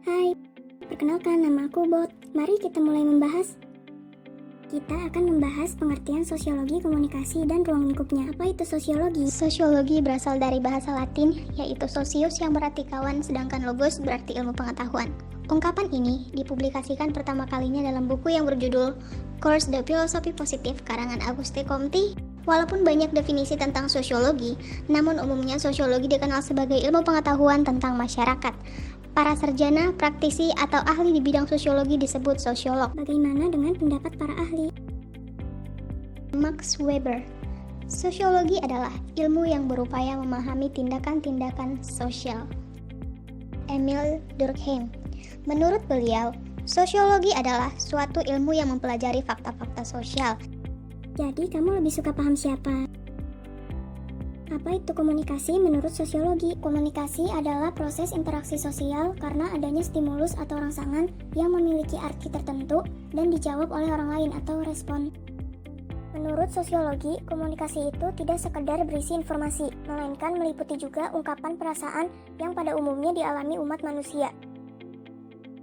Hai, perkenalkan nama aku Bot. Mari kita mulai membahas. Kita akan membahas pengertian sosiologi komunikasi dan ruang lingkupnya. Apa itu sosiologi? Sosiologi berasal dari bahasa Latin, yaitu sosius yang berarti kawan, sedangkan logos berarti ilmu pengetahuan. Ungkapan ini dipublikasikan pertama kalinya dalam buku yang berjudul Course de Philosophie Positive karangan Auguste Comte. Walaupun banyak definisi tentang sosiologi, namun umumnya sosiologi dikenal sebagai ilmu pengetahuan tentang masyarakat. Para sarjana, praktisi, atau ahli di bidang sosiologi disebut sosiolog. Bagaimana dengan pendapat para ahli? Max Weber. Sosiologi adalah ilmu yang berupaya memahami tindakan-tindakan sosial. Emil Durkheim. Menurut beliau, sosiologi adalah suatu ilmu yang mempelajari fakta-fakta sosial. Jadi kamu lebih suka paham siapa? Apa itu komunikasi menurut sosiologi? Komunikasi adalah proses interaksi sosial karena adanya stimulus atau rangsangan yang memiliki arti tertentu dan dijawab oleh orang lain atau respon. Menurut sosiologi, komunikasi itu tidak sekedar berisi informasi, melainkan meliputi juga ungkapan perasaan yang pada umumnya dialami umat manusia.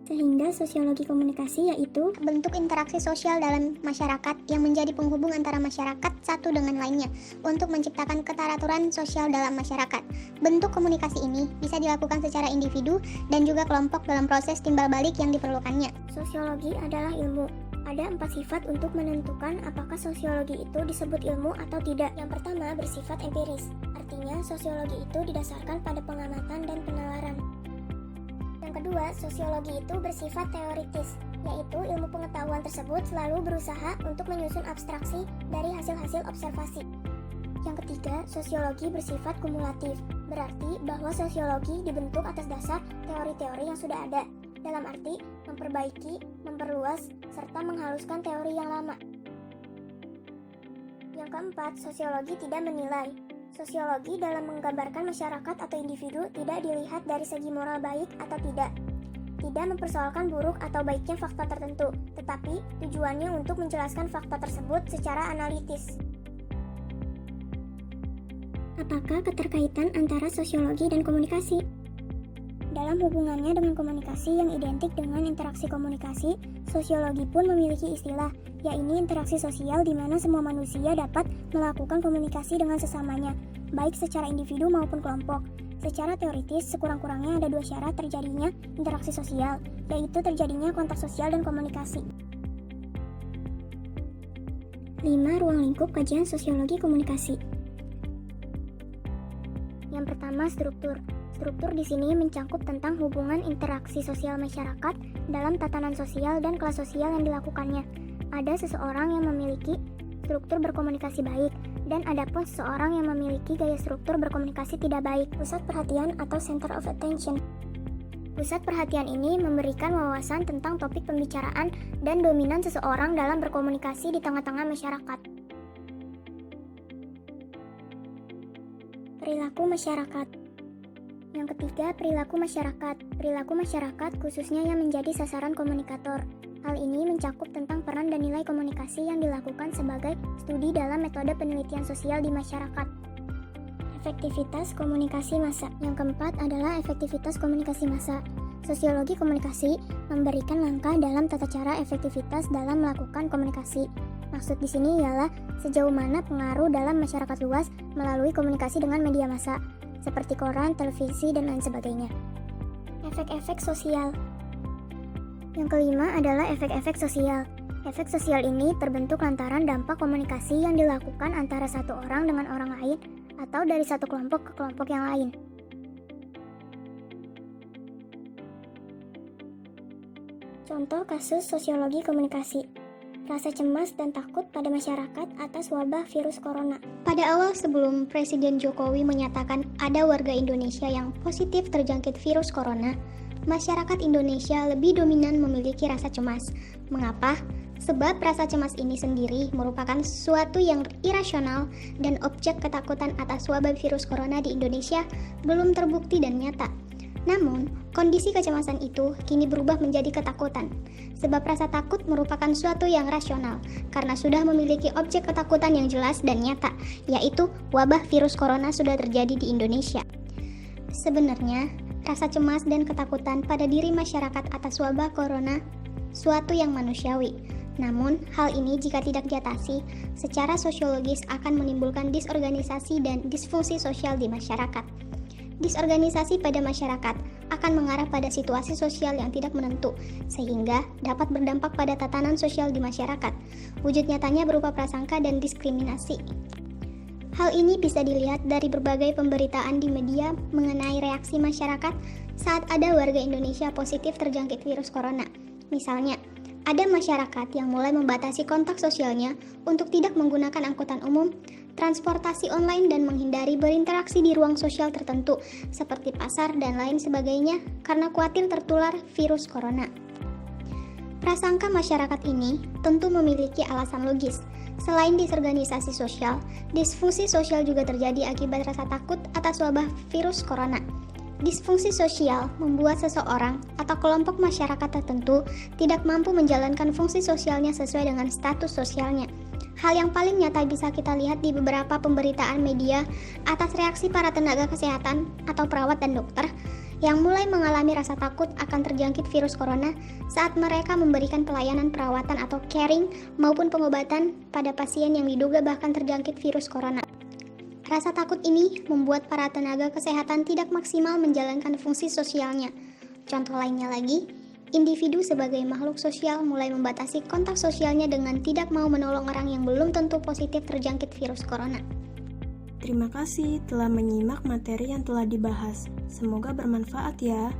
Sehingga sosiologi komunikasi yaitu bentuk interaksi sosial dalam masyarakat yang menjadi penghubung antara masyarakat satu dengan lainnya untuk menciptakan keteraturan sosial dalam masyarakat. Bentuk komunikasi ini bisa dilakukan secara individu dan juga kelompok dalam proses timbal balik yang diperlukannya. Sosiologi adalah ilmu. Ada 4 sifat untuk menentukan apakah sosiologi itu disebut ilmu atau tidak. Yang pertama bersifat empiris, artinya sosiologi itu didasarkan pada pengamatan dan penalaran. Yang kedua, sosiologi itu bersifat teoritis, yaitu ilmu pengetahuan tersebut selalu berusaha untuk menyusun abstraksi dari hasil-hasil observasi. Yang ketiga, sosiologi bersifat kumulatif, berarti bahwa sosiologi dibentuk atas dasar teori-teori yang sudah ada, dalam arti memperbaiki, memperluas, serta menghaluskan teori yang lama. Yang keempat, sosiologi tidak menilai. Sosiologi dalam menggambarkan masyarakat atau individu tidak dilihat dari segi moral baik atau tidak. Tidak mempersoalkan buruk atau baiknya fakta tertentu, tetapi tujuannya untuk menjelaskan fakta tersebut secara analitis. Apakah keterkaitan antara sosiologi dan komunikasi? Dalam hubungannya dengan komunikasi yang identik dengan interaksi komunikasi, sosiologi pun memiliki istilah, yaitu interaksi sosial di mana semua manusia dapat melakukan komunikasi dengan sesamanya, baik secara individu maupun kelompok. Secara teoritis, sekurang-kurangnya ada 2 syarat terjadinya interaksi sosial, yaitu terjadinya kontak sosial dan komunikasi. 5. Ruang lingkup kajian sosiologi komunikasi. Yang pertama, struktur. Struktur di sini mencakup tentang hubungan interaksi sosial masyarakat dalam tatanan sosial dan kelas sosial yang dilakukannya. Ada seseorang yang memiliki struktur berkomunikasi baik, dan ada pun seseorang yang memiliki gaya struktur berkomunikasi tidak baik. Pusat perhatian atau center of attention. Pusat perhatian ini memberikan wawasan tentang topik pembicaraan dan dominan seseorang dalam berkomunikasi di tengah-tengah masyarakat. Perilaku masyarakat. Yang ketiga, perilaku masyarakat. Perilaku masyarakat khususnya yang menjadi sasaran komunikator. Hal ini mencakup tentang peran dan nilai komunikasi yang dilakukan sebagai studi dalam metode penelitian sosial di masyarakat. Efektivitas komunikasi massa. Yang keempat adalah efektivitas komunikasi massa. Sosiologi komunikasi memberikan langkah dalam tata cara efektivitas dalam melakukan komunikasi. Maksud di sini ialah sejauh mana pengaruh dalam masyarakat luas melalui komunikasi dengan media massa, seperti koran, televisi, dan lain sebagainya. Efek-efek sosial. Yang kelima adalah efek-efek sosial. Efek sosial ini terbentuk lantaran dampak komunikasi yang dilakukan antara satu orang dengan orang lain atau dari satu kelompok ke kelompok yang lain. Contoh kasus sosiologi komunikasi. Rasa cemas dan takut pada masyarakat atas wabah virus corona. Pada awal sebelum Presiden Jokowi menyatakan ada warga Indonesia yang positif terjangkit virus corona, masyarakat Indonesia lebih dominan memiliki rasa cemas. Mengapa? Sebab rasa cemas ini sendiri merupakan sesuatu yang irasional dan objek ketakutan atas wabah virus corona di Indonesia belum terbukti dan nyata. Namun, kondisi kecemasan itu kini berubah menjadi ketakutan. Sebab rasa takut merupakan suatu yang rasional, karena sudah memiliki objek ketakutan yang jelas dan nyata, yaitu wabah virus corona sudah terjadi di Indonesia. Sebenarnya, Rasa cemas dan ketakutan pada diri masyarakat atas wabah corona suatu yang manusiawi. Namun, hal ini jika tidak diatasi, secara sosiologis akan menimbulkan disorganisasi dan disfungsi sosial di masyarakat. Disorganisasi pada masyarakat akan mengarah pada situasi sosial yang tidak menentu, sehingga dapat berdampak pada tatanan sosial di masyarakat. Wujud nyatanya berupa prasangka dan diskriminasi. Hal ini bisa dilihat dari berbagai pemberitaan di media mengenai reaksi masyarakat saat ada warga Indonesia positif terjangkit virus corona. Misalnya, ada masyarakat yang mulai membatasi kontak sosialnya untuk tidak menggunakan angkutan umum, transportasi online, dan menghindari berinteraksi di ruang sosial tertentu seperti pasar dan lain sebagainya karena khawatir tertular virus corona. Prasangka masyarakat ini tentu memiliki alasan logis. Selain disorganisasi sosial, disfungsi sosial juga terjadi akibat rasa takut atas wabah virus corona. Disfungsi sosial membuat seseorang atau kelompok masyarakat tertentu tidak mampu menjalankan fungsi sosialnya sesuai dengan status sosialnya. Hal yang paling nyata bisa kita lihat di beberapa pemberitaan media atas reaksi para tenaga kesehatan atau perawat dan dokter yang mulai mengalami rasa takut akan terjangkit virus corona saat mereka memberikan pelayanan perawatan atau caring maupun pengobatan pada pasien yang diduga bahkan terjangkit virus corona. Rasa takut ini membuat para tenaga kesehatan tidak maksimal menjalankan fungsi sosialnya. Contoh lainnya lagi, individu sebagai makhluk sosial mulai membatasi kontak sosialnya dengan tidak mau menolong orang yang belum tentu positif terjangkit virus corona. Terima kasih telah menyimak materi yang telah dibahas. Semoga bermanfaat ya.